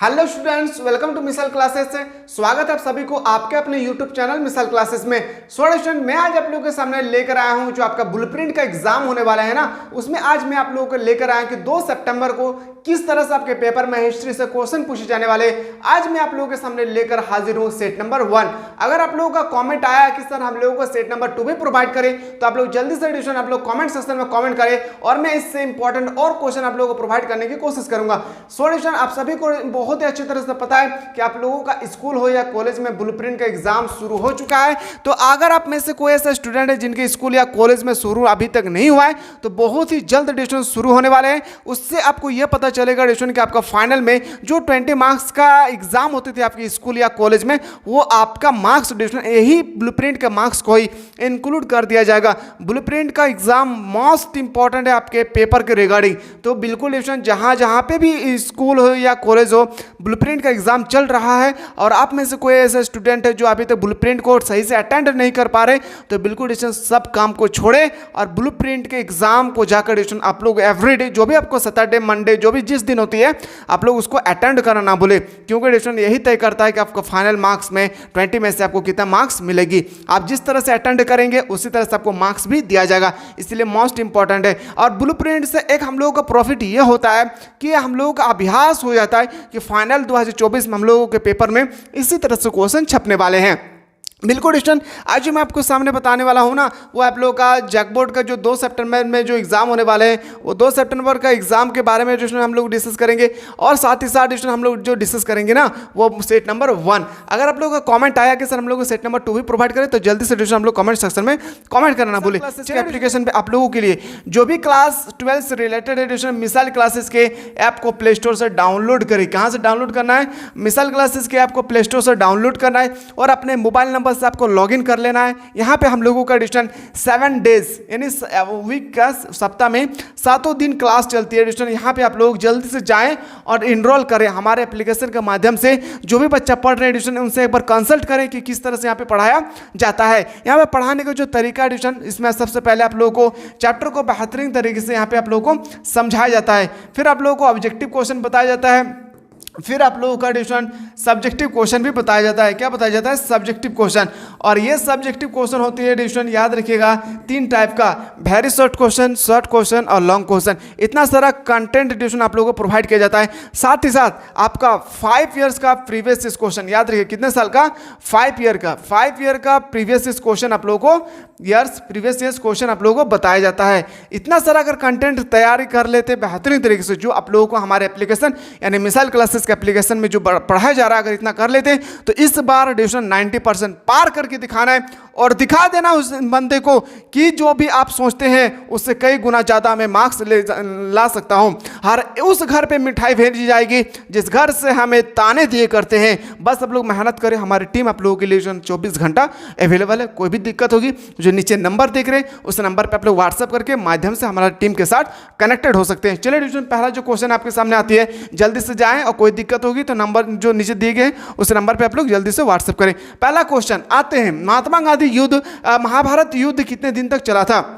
Hello students, welcome to मिसाल classes से स्वागत है आप सभी को आपके अपने यूट्यूब चैनल मिसाल क्लासेस में। स्टूडेंट मैं आज आप लोगों के सामने लेकर आया हूं जो आपका ब्लूप्रिंट का एग्जाम होने वाला है ना, उसमें आज मैं आप लोगों को लेकर आया कि 2 सितंबर को किस तरह से आपके पेपर में हिस्ट्री से क्वेश्चन पूछे जाने वाले। आज मैं आप लोगों के सामने लेकर हाजिर हूं सेट नंबर 1। अगर आप लोगों का कमेंट आया कि सर हम लोगों को सेट नंबर 2 भी प्रोवाइड करें तो आप लोग जल्दी से एडिशन आप लोग कमेंट सेक्शन में कमेंट करें और मैं इससे इंपॉर्टेंट और क्वेश्चन आप लोगों को प्रोवाइड करने की कोशिश करूंगा। स्टूडेंट आप सभी को बहुत ही अच्छी तरह से पता है कि आप लोगों का स्कूल हो या कॉलेज में ब्लूप्रिंट का एग्जाम शुरू हो चुका है। तो अगर आप में से कोई ऐसा स्टूडेंट है जिनके स्कूल या कॉलेज में शुरू अभी तक नहीं हुआ है तो बहुत ही जल्द एडिशन शुरू होने वाले हैं। उससे आपको यह पता चलेगा एडिशन कि आपका फाइनल में जो 20 मार्क्स का एग्जाम होते थे आपके स्कूल या कॉलेज में, वो आपका मार्क्स एडिशन यही ब्लूप्रिंट के मार्क्स को ही इंक्लूड कर दिया जाएगा। ब्लूप्रिंट का एग्जाम मोस्ट इंपॉर्टेंट है आपके पेपर के रिगार्डिंग। तो बिल्कुल एडिशन जहां जहां पे भी स्कूल हो या कॉलेज हो ब्लूप्रिंट का एग्जाम चल रहा है और आप में से कोई ऐसा स्टूडेंट है जो अभी तक ब्लूप्रिंट को सही से अटेंड नहीं कर पा रहे, तो बिल्कुल एडिशन सब काम को छोड़े और ब्लूप्रिंट के एग्जाम को जाकर एडिशन आप लोग एवरीडे जो भी आपको सैटरडे मंडे जो भी जिस दिन होती है आप लोग उसको अटेंड करना ना भूले, क्योंकि एडिशन यही तय करता है कि आपको फाइनल मार्क्स में 20 में से आपको कितना मार्क्स मिलेगी। आप जिस तरह से अटेंड करेंगे उसी तरह से आपको मार्क्स भी दिया जाएगा, इसलिए मोस्ट इंपॉर्टेंट है। और ब्लूप्रिंट से एक हम लोगों का प्रॉफिट ये होता है कि हम लोगों का अभ्यास हो जाता है कि फाइनल 2024 में हम लोगों के पेपर में इसी तरह से क्वेश्चन छपने वाले हैं। बिल्कुल स्टूडेंट आज जो मैं आपको सामने बताने वाला हूँ ना, वो आप लोगों का जैकबोर्ड का जो 2 सितंबर में जो एग्जाम होने वाले हैं वो 2 सितंबर का एग्जाम के बारे में जो हम लोग डिस्कस करेंगे और साथ ही साथ हम लोग जो डिस्कस करेंगे ना वो सेट नंबर 1। अगर आप लोगों का कमेंट आया कि सर हम लोग को सेट नंबर 2 भी प्रोवाइड करें तो जल्दी से हम लोग कमेंट सेक्शन में कमेंट करना ना भूलें। एप्लीकेशन पे आप लोगों के लिए जो भी क्लास 12 से रिलेटेड एडिशन मिसाल क्लासेस के ऐप को प्ले स्टोर से डाउनलोड करें। कहाँ से डाउनलोड करना है? मिसाल क्लासेस के ऐप को प्ले स्टोर से डाउनलोड करना है और अपने मोबाइल नंबर से आपको लॉगिन कर लेना है। यहाँ पे हम लोगों का एडिशन 7 डेज यानी वीक का सप्ताह में 7 दिन क्लास चलती है एडिशन। यहाँ पे आप लोग जल्दी से जाएं और इनरोल करें हमारे एप्लीकेशन के माध्यम से। जो भी बच्चा पढ़ रहे हैं एडिशन उनसे एक बार कंसल्ट करें कि किस तरह से यहाँ पे पढ़ाया जाता है। यहाँ पे पढ़ाने का जो तरीका एडिशन, इसमें सबसे पहले आप लोगों को चैप्टर को बेहतरीन तरीके से यहाँ पे आप लोगों को समझाया जाता है, फिर आप लोगों को ऑब्जेक्टिव क्वेश्चन बताया जाता है, फिर आप लोगों का एडिशन सब्जेक्टिव क्वेश्चन भी बताया जाता है। क्या बताया जाता है? Subjective question. और ये सब्जेक्टिव क्वेश्चन होती है एडिशन, याद रखिएगा 3 टाइप का, वेरी शॉर्ट क्वेश्चन और लॉन्ग क्वेश्चन। इतना सारा कंटेंट एडिशन आप लोगों को प्रोवाइड किया जाता है। साथ ही साथ आपका 5 ईयर्स का प्रीवियस क्वेश्चन, याद रखिए कितने साल का? 5 ईयर का प्रीवियस क्वेश्चन आप लोगों को प्रीवियस क्वेश्चन आप लोगों को बताया जाता है। इतना सारा अगर कंटेंट तैयारी कर लेते बेहतरीन तरीके से, जो आप लोगों को हमारे एप्लीकेशन यानी मिसाल क्लासेस के एप्लीकेशन में जो पढ़ाया जा रहा है, अगर इतना कर लेते तो इस बार एडिशन 90% पार करके दिखाना है और दिखा देना उस बंदे को कि जो भी आप सोचते हैं उससे कई गुना ज़्यादा मैं मार्क्स ला सकता हूं। हर उस घर पे मिठाई भेजी जाएगी जिस घर से हमें ताने दिए करते हैं। बस आप लोग मेहनत करें, हमारी टीम आप लोगों के लिए 24 घंटा अवेलेबल है। कोई भी दिक्कत होगी जो नीचे नंबर देख रहे हैं उस नंबर पर आप लोग व्हाट्सअप करके माध्यम से हमारा टीम के साथ कनेक्टेड हो सकते हैं। चलिए एडिशन पहला जो क्वेश्चन आपके सामने आती है, जल्दी से जाएं और कोई दिक्कत होगी तो नंबर जो नीचे दिए गए उस नंबर पे आप लोग जल्दी से व्हाट्सएप करें। पहला क्वेश्चन आते हैं, महात्मा गांधी युद्ध महाभारत युद्ध कितने दिन तक चला था?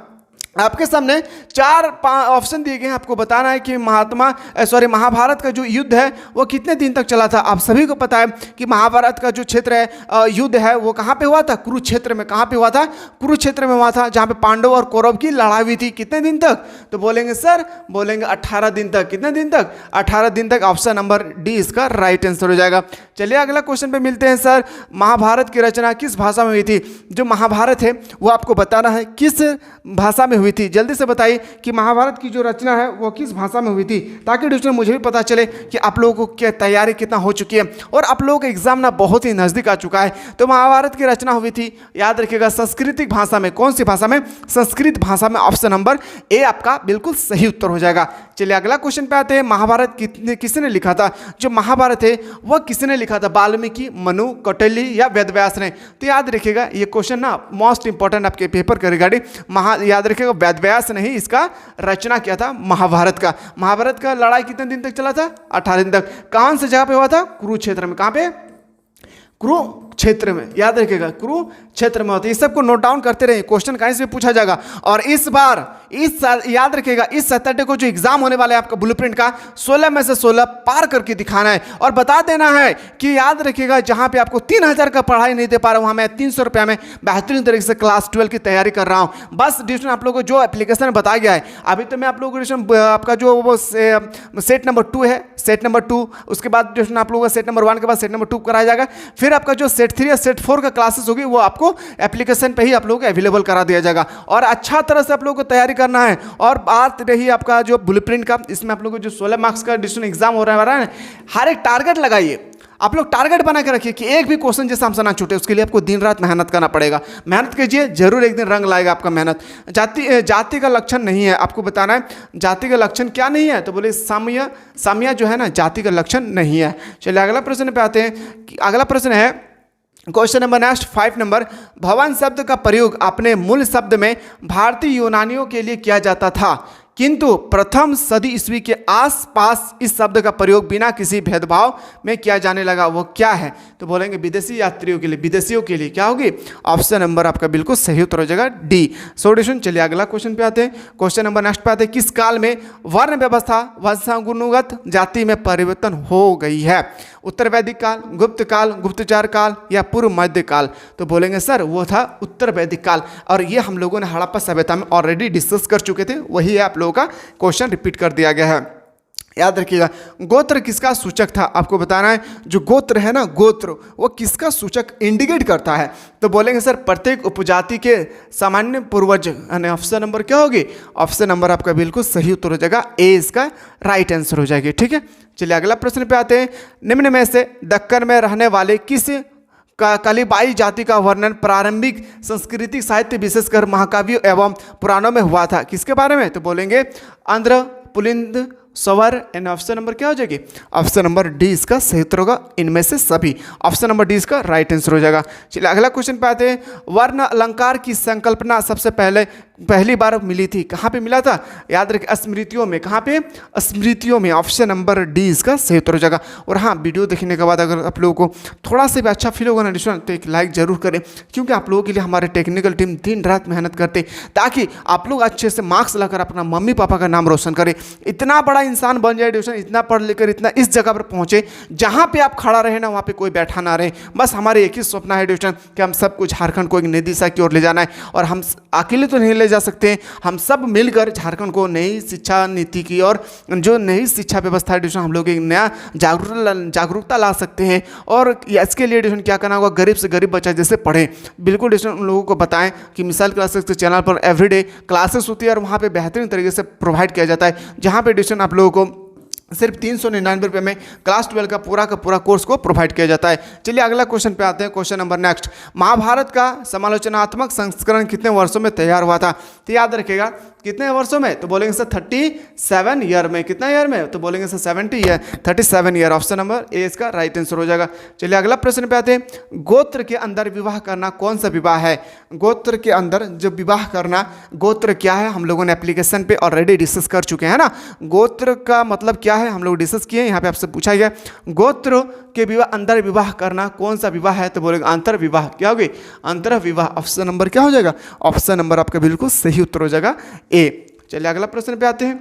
आपके सामने 4 ऑप्शन दिए गए हैं, आपको बताना है कि महाभारत का जो युद्ध है वो कितने दिन तक चला था। आप सभी को पता है कि महाभारत का जो क्षेत्र है युद्ध है वो कहाँ पे हुआ था? कुरुक्षेत्र में। कहाँ पे हुआ था? कुरुक्षेत्र में हुआ था, जहाँ पे पांडव और कौरव की लड़ाई हुई थी। कितने दिन तक? तो बोलेंगे सर, बोलेंगे 18 दिन तक। कितने दिन तक? 18 दिन तक। ऑप्शन नंबर डी इसका राइट आंसर हो जाएगा। चलिए अगला क्वेश्चन पे मिलते हैं। सर महाभारत की रचना किस भाषा में हुई थी? जो महाभारत है वो आपको बताना है किस भाषा में हुई थी। जल्दी से बताइए कि महाभारत की जो रचना है वो किस भाषा में हुई थी, ताकि दोस्तों मुझे भी पता चले कि आप लोगों को क्या तैयारी कितना हो चुकी है और आप लोगों का एग्जाम ना बहुत ही नजदीक आ चुका है। तो महाभारत की रचना हुई थी, याद रखिएगा, सांस्कृतिक भाषा में। कौन सी भाषा में? संस्कृत भाषा में। ऑप्शन नंबर ए आपका बिल्कुल सही उत्तर हो जाएगा। चलिए अगला क्वेश्चन पे आते हैं। महाभारत किसने लिखा था? जो महाभारत है वह किसने लिखा था? वाल्मीकि, मनु, कौटिल्य या वेदव्यास ने? तो याद रखिएगा ये क्वेश्चन ना मोस्ट इंपॉर्टेंट आपके पेपर के रिगार्डिंग। याद रखिएगा वेदव्यास ने ही इसका रचना किया था महाभारत का। महाभारत का लड़ाई कितने दिन तक चला था? 18 दिन तक। कौन सी जगह पे हुआ था? कुरुक्षेत्र में। कहाँ पे? क्षेत्र में, याद रखिएगा कुरुक्षेत्र में होते हैं। इस सबको नोट डाउन करते रहिए, क्वेश्चन कहीं से पूछा जाएगा। और इस बार इस साल याद रखिएगा, इस सैटरडे को जो एग्जाम होने वाला है आपका ब्लूप्रिंट का, 16 में से 16 पार करके दिखाना है और बता देना है कि याद रखिएगा जहां पे आपको 3000 का पढ़ाई नहीं दे पा रहा हूं, वहां मैं 300 रुपया में बेहतरीन तरीके से क्लास 12 की तैयारी कर रहा हूं। बस ट्यूशन आप लोगों को जो एप्लीकेशन बताया गया है, अभी तो मैं आप लोगों को आपका जो वो सेट नंबर 2 है, सेट नंबर 2, उसके बाद ट्यूशन आप लोगों का सेट नंबर 1 के बाद सेट नंबर 2 कराया जाएगा। फिर आपका जो सेट 3 या सेट 4 का क्लासेस होगी वो आपको एप्लीकेशन पे ही आप लोगों को अवेलेबल करा दिया जाएगा। और अच्छा तरह से आप लोगों को तैयारी करना है। और बात रही आपका जो ब्लूप्रिंट का, इसमें आप लोगों को जो 16 मार्क्स का डिस्ट्रिक्ट एग्जाम हो रहा है, हर एक टारगेट लगाइए। आप लोग टारगेट बना के रखिए कि एक भी क्वेश्चन जैसे हमसे ना छूटे, उसके लिए आपको दिन रात मेहनत करना पड़ेगा। मेहनत कीजिए, जरूर एक दिन रंग लाएगा आपका मेहनत। जाति का लक्षण नहीं है, आपको बताना है जाति का लक्षण क्या नहीं है, तो बोले साम्य जो है ना, जाति का लक्षण नहीं है। चलिए अगला प्रश्न पे आते हैं। अगला प्रश्न है क्वेश्चन नंबर नेक्स्ट 5 नंबर, भवन शब्द का प्रयोग अपने मूल शब्द में भारतीय यूनानियों के लिए किया जाता था, किंतु प्रथम सदी ईस्वी के आसपास इस शब्द का प्रयोग बिना किसी भेदभाव में किया जाने लगा। वो क्या है, तो बोलेंगे विदेशी यात्रियों के लिए, विदेशियों के लिए क्या होगी, ऑप्शन नंबर आपका बिल्कुल सही उत्तर हो जाएगा डी, सोल्यूशन। चलिए अगला क्वेश्चन पे आते हैं। क्वेश्चन नंबर नेक्स्ट पे आते हैं, किस काल में वर्ण व्यवस्था वंशानुगत जाति में परिवर्तन हो गई है, उत्तर वैदिक काल, गुप्त काल, गुप्तचर काल या पूर्व मध्य काल, तो बोलेंगे सर वो था उत्तर वैदिक काल। और ये हम लोगों ने हड़प्पा सभ्यता में ऑलरेडी डिस्कस कर चुके थे, वही आप लोगों का क्वेश्चन रिपीट कर दिया गया है। याद रखिएगा गोत्र किसका सूचक था, आपको बताना है। जो गोत्र है ना, गोत्र वो किसका सूचक इंडिकेट करता है, तो बोलेंगे सर प्रत्येक उपजाति के सामान्य पूर्वज, यानी ऑप्शन नंबर क्या होगी, ऑप्शन नंबर आपका बिल्कुल सही उत्तर हो जाएगा ए, इसका राइट आंसर हो जाएगी। ठीक है, चलिए अगला प्रश्न पे आते हैं। निम्न में से दक्कन में रहने वाले किस कलिबाई जाति का वर्णन प्रारंभिक संस्कृति साहित्य विशेषकर महाकाव्यों एवं पुराणों में हुआ था, किसके बारे में, तो बोलेंगे आंध्र, पुलिंद, सवर। एंड ऑप्शन नंबर क्या हो जाएगी, ऑप्शन नंबर डी इसका सही उत्तर होगा, इनमें से सभी, ऑप्शन नंबर डी इसका राइट आंसर हो जाएगा। चलिए अगला क्वेश्चन पे आते हैं। वर्ण अलंकार की संकल्पना सबसे पहली बार मिली थी, कहाँ पे मिला था, याद रखिए स्मृतियों में, कहाँ पे, स्मृतियों में, ऑप्शन नंबर डी इसका सही उत्तर हो जाएगा। और हाँ, वीडियो देखने के बाद अगर आप लोगों को थोड़ा सा भी अच्छा फील होगा ना तो एक लाइक जरूर करें, क्योंकि आप लोगों के लिए हमारे टेक्निकल टीम दिन रात मेहनत करते ताकि आप लोग अच्छे से मार्क्स लाकर अपना मम्मी पापा का नाम रोशन करें, इतना बड़ा इंसान बन जाए ट्यूशन, इतना पढ़ लेकर इतना इस जगह पर पहुंचे जहां पे आप खड़ा रहे ना वहां पे कोई बैठा ना रहे। बस हमारे एक ही सपना है ट्यूशन कि हम सबको झारखंड को एक नई दिशा की ओर ले जाना है, और हम अकेले तो नहीं ले जा सकते हैं, हम सब मिलकर झारखंड को नई शिक्षा नीति की और जो नई शिक्षा व्यवस्था है ट्यूशन हम लोग एक नया जागरूकता ला सकते हैं। और इसके लिए ट्यूशन क्या करना होगा, गरीब से गरीब बच्चा जैसे पढ़े, बिल्कुल ट्यूशन उन लोगों को बताएं कि मिसाल क्लासेस के चैनल पर एवरीडे क्लासेस होती है और वहाँ पे बेहतरीन तरीके से प्रोवाइड किया जाता है, जहाँ पे ट्यूशन आप लोगों को सिर्फ 399 रुपये में क्लास 12 का पूरा कोर्स को प्रोवाइड किया जाता है। चलिए अगला क्वेश्चन पे आते हैं। क्वेश्चन नंबर नेक्स्ट, महाभारत का समालोचनात्मक संस्करण कितने वर्षों में तैयार हुआ था, तो याद रखिएगा कितने वर्षों में, तो बोलेंगे सर 37 ईयर में, कितना ईयर में, तो बोलेंगे sir 37 year, option number A इसका राइट आंसर हो जाएगा। चलिए अगला प्रश्न पे आते हैं। गोत्र के अंदर विवाह करना कौन सा विवाह है, गोत्र के अंदर जो विवाह करना, गोत्र क्या है, हम लोगों ने एप्लीकेशन पे ऑलरेडी डिस्कस कर चुके हैं ना। गोत्र का मतलब क्या है हम लोग डिस्कस किए, यहाँ पे आपसे पूछा गया गोत्र के विवाह अंदर विवाह करना कौन सा विवाह है, तो बोलेंगे अंतर विवाह, क्या होगी, अंतर विवाह, ऑप्शन नंबर क्या हो जाएगा, ऑप्शन नंबर आपका बिल्कुल सही उत्तर हो जाएगा ए। चलिए अगला प्रश्न पे आते हैं।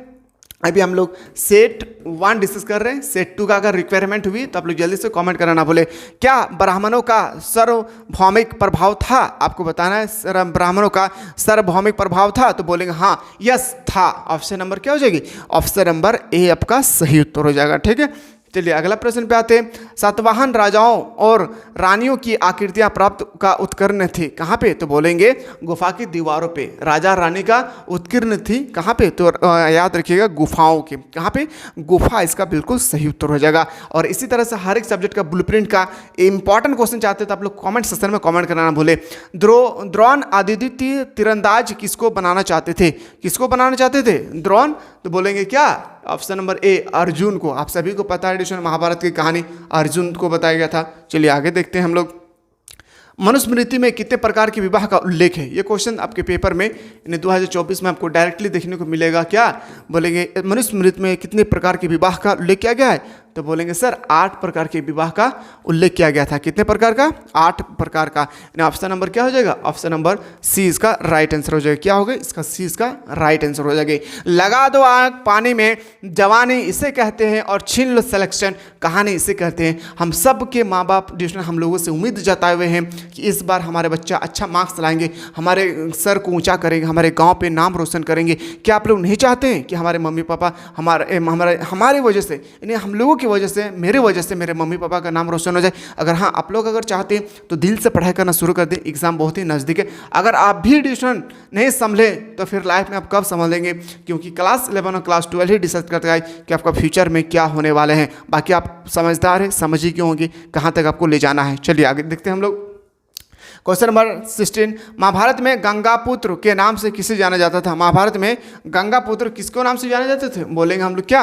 अभी हम लोग सेट 1 डिस्कस कर रहे हैं, सेट 2 का अगर रिक्वायरमेंट हुई तो आप लोग जल्दी से कमेंट करना ना बोले। क्या ब्राह्मणों का सार्वभौमिक प्रभाव था, आपको बताना है ब्राह्मणों का सार्वभौमिक प्रभाव था, तो बोलेंगे हाँ यस था, ऑप्शन नंबर क्या हो जाएगी, ऑप्शन नंबर ए आपका सही उत्तर हो जाएगा। ठीक है, चलिए अगला प्रश्न पे आते हैं। सातवाहन राजाओं और रानियों की आकृतियां प्राप्त का उत्कीर्ण थी, कहाँ पे, तो बोलेंगे गुफा की दीवारों पे, राजा रानी का उत्कीर्ण थी कहाँ पे, तो याद रखिएगा गुफाओं के, कहाँ पे, गुफा, इसका बिल्कुल सही उत्तर हो जाएगा। और इसी तरह से हर एक सब्जेक्ट का ब्लूप्रिंट का इंपॉर्टेंट क्वेश्चन चाहते हैं तो आप लोग कॉमेंट सेक्शन में कॉमेंट करना ना भूले। द्रोण अद्वितीय तीरंदाज किसको बनाना चाहते थे, किसको बनाना चाहते थे, द्रोण, तो बोलेंगे क्या, ऑप्शन नंबर ए अर्जुन को। आप सभी को पता है महाभारत की कहानी अर्जुन को बताया गया था। चलिए आगे देखते हैं हम लोग। मनुस्मृति में कितने प्रकार के विवाह का उल्लेख है, ये क्वेश्चन आपके पेपर में 2024 में आपको डायरेक्टली देखने को मिलेगा। क्या बोलेंगे, मनुस्मृति में कितने प्रकार के विवाह का उल्लेख किया गया है, तो बोलेंगे सर 8 प्रकार के विवाह का उल्लेख किया गया था। कितने प्रकार का? 8 प्रकार का। ऑप्शन नंबर क्या हो जाएगा? ऑप्शन नंबर सी इसका राइट आंसर हो जाएगा। क्या हो गया? इसका सी इसका राइट आंसर हो जाएगा। लगा दो आग पानी में जवानी इसे कहते हैं और छीन लो सिलेक्शन कहानी इसे कहते हैं। हम सब के माँ बाप जो हम लोगों से उम्मीद जताए हुए हैं कि इस बार हमारे बच्चा अच्छा मार्क्स लाएंगे, हमारे सर को ऊंचा करेंगे, हमारे गांव पे नाम रोशन करेंगे। क्या आप लोग नहीं चाहते हैं कि हमारे मम्मी पापा हमारे वजह से, यानी हम लोगों की वजह से, मेरे वजह से मेरे मम्मी पापा का नाम रोशन हो जाए? अगर हाँ आप लोग अगर चाहते हैं तो दिल से पढ़ाई करना शुरू कर दें, एग्जाम बहुत ही नज़दीक है। अगर आप भी डिसीजन नहीं संभले तो फिर लाइफ में आप कब संभलेंगे? क्योंकि क्लास 11 और क्लास 12 ही डिसाइड करता है कि आपका फ्यूचर में क्या होने वाले हैं। बाकी आप समझदार हैं, समझ ही क्यों होंगे कहाँ तक आपको ले जाना है। चलिए आगे देखते हैं हम लोग। क्वेश्चन नंबर 16, महाभारत में गंगापुत्र के नाम से किसे जाना जाता था? महाभारत में गंगापुत्र किसको नाम से जाने जाते थे? बोलेंगे हम लोग क्या?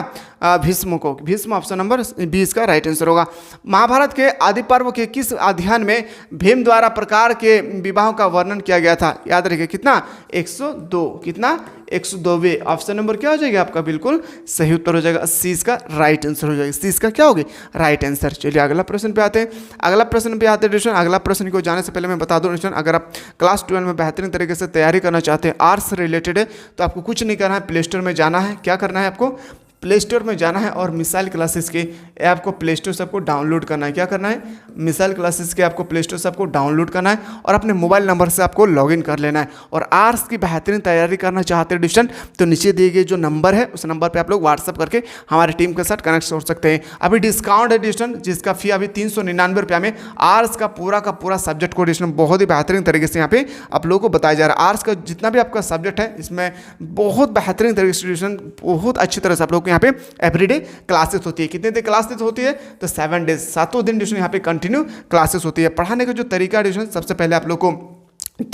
भीष्म को। भीष्म ऑप्शन नंबर बी इसका राइट आंसर होगा। महाभारत के आदि पर्व के किस अध्ययन में भीम द्वारा प्रकार के विवाहों का वर्णन किया गया था? याद रखिए कितना? 102। कितना? 102वें। ऑप्शन नंबर क्या हो जाएगा आपका? बिल्कुल सही उत्तर हो जाएगा। सी इसका राइट आंसर हो जाएगा। सी इसका क्या होगी? Right answer. चलिए अगला प्रश्न पे आते हैं। अगला प्रश्न पे आते हैं डिस्कशन। अगला प्रश्न को जाने से पहले मैं बता दूं डिस्कशन, अगर आप क्लास 12 में बेहतरीन तरीके से तैयारी करना चाहते हैं, आर्ट्स से रिलेटेड है, तो आपको कुछ नहीं करना है, प्ले स्टोर में जाना है। क्या करना है आपको? प्ले स्टोर में जाना है और मिसाइल क्लासेस के ऐप को प्ले स्टोर से आपको डाउनलोड करना है। क्या करना है? मिसाइल क्लासेस के ऐप को प्ले स्टोर से आपको डाउनलोड करना है और अपने मोबाइल नंबर से आपको लॉगिन कर लेना है। और आर्ट्स की बेहतरीन तैयारी करना चाहते हैं डिस्टेंट, तो नीचे दिए गए जो नंबर है उस नंबर पर आप लोग व्हाट्सअप करके हमारे टीम के साथ कनेक्ट हो सकते हैं। अभी डिस्काउंट है डिस्टेंट, जिसका फी अभी 399 में आर्ट्स का पूरा सब्जेक्ट को डिस्टेंट बहुत ही बेहतरीन तरीके से यहाँ पे आप लोगों को बताया जा रहा है। आर्ट्स का जितना भी आपका सब्जेक्ट है इसमें बहुत बेहतरीन तरीके से डिस्टेंट बहुत अच्छी तरह से आप लोग को यहाँ पे एवरीडे क्लासेस होती है। कितने दिन क्लासेस होती है? तो 7 डेज, 7 दिन डिस्टेंट यहाँ पे कंटिन्यू क्लासेस होती है। पढ़ाने का जो तरीका डिस्टेंट, सबसे पहले आप लोग को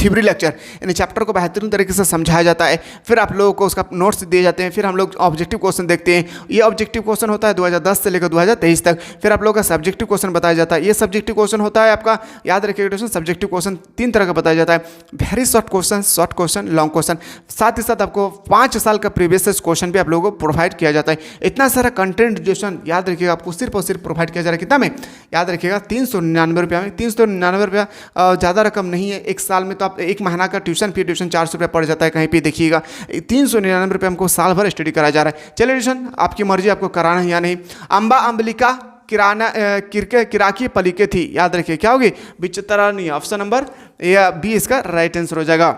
थ्योरी लेक्चर यानी चैप्टर को बेहतरीन तरीके से समझाया जाता है, फिर आप लोगों को उसका नोट्स दिए जाते हैं, फिर हम लोग ऑब्जेक्टिव क्वेश्चन देखते हैं। ये ऑब्जेक्टिव क्वेश्चन होता है 2010 से लेकर 2023 तक। फिर आप लोगों का सब्जेक्टिव क्वेश्चन बताया जाता है। ये सब्जेक्टिव क्वेश्चन होता है आपका, याद रखिएगा सब्जेक्टिव क्वेश्चन 3 तरह का बताया जाता है, very short question, long question. साथ ही साथ आपको 5 साल का प्रीवियस क्वेश्चन भी आप लोगों को प्रोवाइड किया जाता है। इतना सारा कंटेंट डिस्कशन याद रखिएगा आपको सिर्फ और सिर्फ प्रोवाइड किया जा रहा है। कितना में? याद रखिएगा 399 रुपया में। 399 रुपया ज़्यादा रकम नहीं है। एक साल में तो आप एक महीना का ट्यूशन फी 400 रुपये पड़ जाता है, कहीं पे देखिएगा 399 रुपये हमको साल भर स्टडी कराया जा रहा है। चलिए ट्यूशन आपकी मर्जी, आपको कराना है या नहीं। अम्बा अम्बलिका किराकी पलिके थी, याद रखिए क्या होगी? विचित्रा नहीं। ऑप्शन नंबर या बी इसका राइट आंसर हो जाएगा।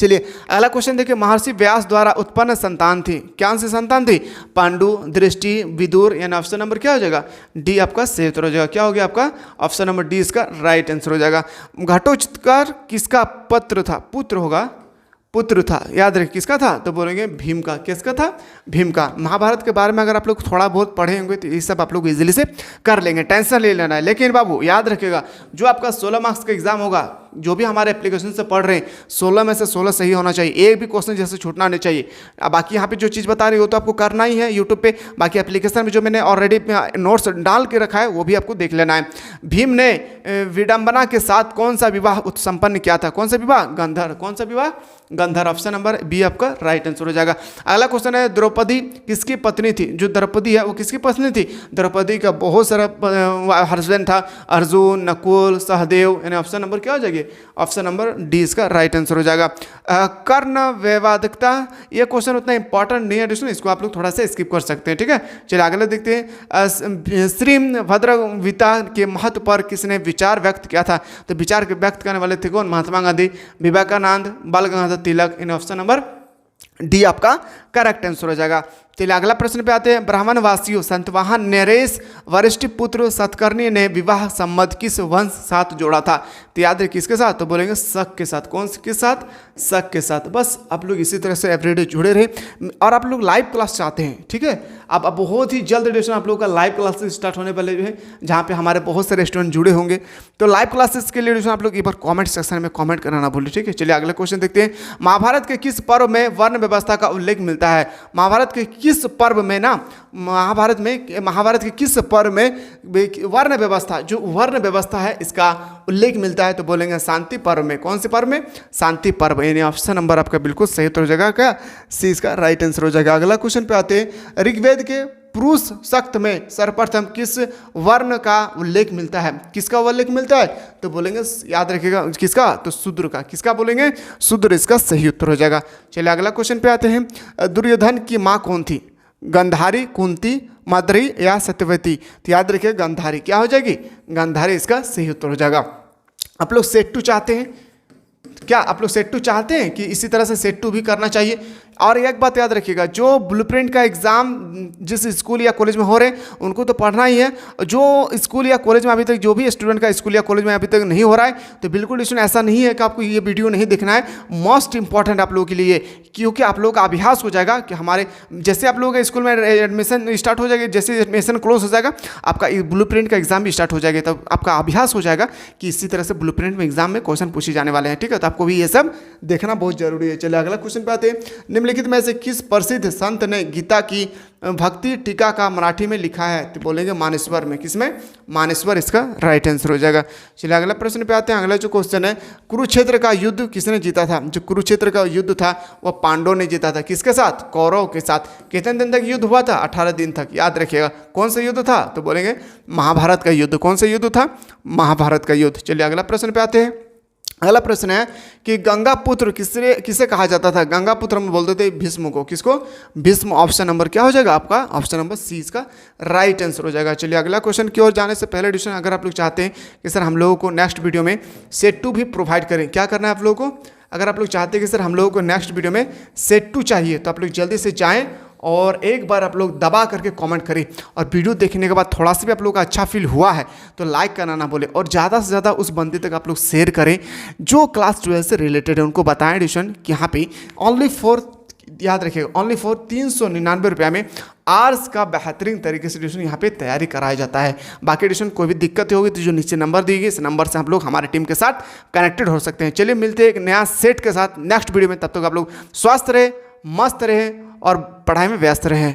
चलिए अगला क्वेश्चन देखिए। महर्षि व्यास द्वारा उत्पन्न संतान थी, क्या से संतान थी? पांडु, दृष्टि, विदुर, यानी ऑप्शन नंबर क्या हो जाएगा? डी आपका सही उत्तर हो जाएगा। क्या हो गया आपका? ऑप्शन नंबर डी इसका राइट आंसर हो जाएगा। घटोत्कच किसका पुत्र था? पुत्र था, याद रखिए किसका था? तो बोलेंगे भीम का। किसका था? भीम का। महाभारत के बारे में अगर आप लोग थोड़ा बहुत पढ़े होंगे तो ये सब आप लोग इजीली से कर लेंगे, टेंशन ले लेना है। लेकिन बाबू याद रखिएगा जो आपका 16 मार्क्स का एग्जाम होगा, जो भी हमारे एप्लीकेशन से पढ़ रहे हैं 16 में से 16 सही होना चाहिए, एक भी क्वेश्चन जैसे छूटना नहीं चाहिए। अब बाकी यहाँ पे जो चीज़ बता रही हो तो आपको करना ही है यूट्यूब पे। बाकी एप्लीकेशन में जो मैंने ऑलरेडी नोट्स डाल के रखा है वो भी आपको देख लेना है। भीम ने विडंबना के साथ कौन सा विवाह संपन्न किया था? कौन सा विवाह? गंधर। कौन सा विवाह? गंधर। ऑप्शन नंबर बी आपका राइट आंसर हो जाएगा। अगला क्वेश्चन है द्रौपदी किसकी पत्नी थी? जो द्रौपदी है वो किसकी पत्नी थी? द्रौपदी का बहुत सारा हस्बैंड था, अर्जुन, नकुल, सहदेव, यानी ऑप्शन नंबर क्या हो जाएगी? ऑप्शन नंबर डी इसका राइट आंसर हो जाएगा। कर्ण वैवादिकता, ये क्वेश्चन उतना इंपॉर्टेंट नहीं है दोस्तों, इसको आप लोग थोड़ा सा स्किप कर सकते हैं, ठीक है। चलिए अगला देखते हैं। श्री भद्रगीता के महत्व पर किसने विचार व्यक्त किया था? तो विचार व्यक्त करने वाले थे कौन? महात्मा गांधी, विवेकानंद, बाल गंगाधर तिलक, इन ऑप्शन नंबर डी आपका करेक्ट आंसर हो जाएगा। चलिए अगला प्रश्न पे आते हैं। ब्राह्मण वासियों संतवाहन नरेश वरिष्ठ पुत्र सतकर्णी ने विवाह संबंध किस वंश साथ जोड़ा था? तो याद रखिए किसके साथ? तो बोलेंगे शक के साथ। कौन के साथ? शक के साथ। बस आप लोग इसी तरह से एवरीडे जुड़े रहे और आप लोग लाइव क्लास चाहते हैं, ठीक है। अब बहुत ही जल्द डिस्कशन आप लोगों का लाइव क्लासेस स्टार्ट होने वाले हैं, जहाँ पे हमारे बहुत सारे स्टूडेंट जुड़े होंगे। तो लाइव क्लासेस के लिए डिस्कशन आप लोग एक बार कॉमेंट सेक्शन में कॉमेंट करना ना भूलिए, ठीक है। चलिए अगला क्वेश्चन देखते हैं। महाभारत के किस पर्व में वर्ण व्यवस्था का उल्लेख मिलता है? महाभारत के किस पर्व में महाभारत के किस पर्व में वर्ण व्यवस्था, जो वर्ण व्यवस्था है इसका उल्लेख मिलता है? तो बोलेंगे शांति पर्व में। कौन से पर्व में? शांति पर्व, यानी ऑप्शन नंबर आपका बिल्कुल सही हो जाएगा। क्या सी इसका राइट आंसर हो जाएगा। अगला क्वेश्चन पे आते हैं। ऋग्वेद के पुरुष शक्त में सर्वप्रथम किस वर्ण का उल्लेख मिलता है? किसका उल्लेख मिलता है? तो बोलेंगे, याद रखिएगा किसका, तो शूद्र का। किसका बोलेंगे? शूद्र इसका सही उत्तर हो जाएगा। चलिए अगला क्वेश्चन पे आते हैं। दुर्योधन की माँ कौन थी? गांधारी, कुंती, मद्री या सत्यवती? तो याद रखिए गांधारी क्या हो जाएगी? गांधारी इसका सही उत्तर हो जाएगा। आप लोग सेट 2 चाहते हैं क्या? आप लोग सेट 2 चाहते हैं कि इसी तरह से सेट 2 भी करना चाहिए? और एक बात याद रखिएगा, जो ब्लूप्रिंट का एग्जाम जिस स्कूल या कॉलेज में हो रहे हैं उनको तो पढ़ना ही है। जो स्कूल या कॉलेज में अभी तक, जो भी स्टूडेंट का स्कूल या कॉलेज में अभी तक नहीं हो रहा है, तो बिल्कुल इसमें ऐसा नहीं है कि आपको ये वीडियो नहीं देखना है। मोस्ट इंपॉर्टेंट आप लोगों के लिए, क्योंकि आप लोगों का अभ्यास हो जाएगा कि हमारे जैसे आप लोगों के स्कूल में एडमिशन स्टार्ट हो जाएगा, जैसे एडमिशन क्लोज हो जाएगा, आपका ब्लूप्रिंट का एग्जाम भी स्टार्ट हो जाएगा। तब आपका अभ्यास हो जाएगा कि इसी तरह से ब्लूप्रिंट में एग्जाम में क्वेश्चन पूछे जाने वाले हैं। ठीक है, तो आपको भी ये सब देखना बहुत जरूरी है। चलिए अगला क्वेश्चन पे आते हैं। निम्नलिखित में से किस प्रसिद्ध संत ने गीता की भक्ति टीका का मराठी में लिखा है? तो बोलेंगे मानेश्वर में। किसमें? मानेश्वर इसका राइट आंसर हो जाएगा। चलिए अगला प्रश्न पे आते हैं। अगला जो क्वेश्चन है, कुरुक्षेत्र का युद्ध किसने जीता था? जो कुरुक्षेत्र का युद्ध था वह पांडवों ने जीता था। किसके साथ? कौरव के साथ। कितने दिन तक युद्ध हुआ था? 18 दिन तक। याद रखिएगा। कौन सा युद्ध था? तो बोलेंगे महाभारत का युद्ध। कौन सा युद्ध था? महाभारत का युद्ध। चलिए अगला प्रश्न पे आते हैं। अगला प्रश्न है कि गंगा पुत्र किसे कहा जाता था? गंगा पुत्र हम बोलते थे भीष्म को। किसको? भीष्म। ऑप्शन नंबर क्या हो जाएगा आपका? ऑप्शन नंबर सी इसका राइट आंसर हो जाएगा। चलिए अगला क्वेश्चन की ओर जाने से पहले एडिशन, अगर आप लोग चाहते हैं कि सर हम लोगों को नेक्स्ट वीडियो में सेट 2 भी प्रोवाइड करें, क्या करना है आप लोगों को? अगर आप लोग चाहते हैं कि सर हम लोगों को नेक्स्ट वीडियो में सेट 2 चाहिए, तो आप लोग जल्दी से जाएँ और एक बार आप लोग दबा करके कमेंट करें। और वीडियो देखने के बाद थोड़ा सा भी आप लोगों का अच्छा फील हुआ है तो लाइक करना ना बोले, और ज़्यादा से ज़्यादा उस बंदे तक आप लोग शेयर करें जो क्लास 12 से रिलेटेड है। उनको बताएं एडिशन कि यहाँ पे ओनली फॉर, याद रखिएगा, ओनली फॉर 399 रुपये में आर्ट्स का बेहतरीन तरीके से एडिशन यहाँ पे तैयारी कराया जाता है। बाकी एडिशन कोई भी दिक्कत होगी तो जो नीचे नंबर दी गई, इस नंबर से आप लोग हमारे टीम के साथ कनेक्टेड हो सकते हैं। चलिए मिलते हैं एक नया सेट के साथ नेक्स्ट वीडियो में। तब तक आप लोग स्वस्थ रहे, मस्त रहे और पढ़ाई में व्यस्त रहे।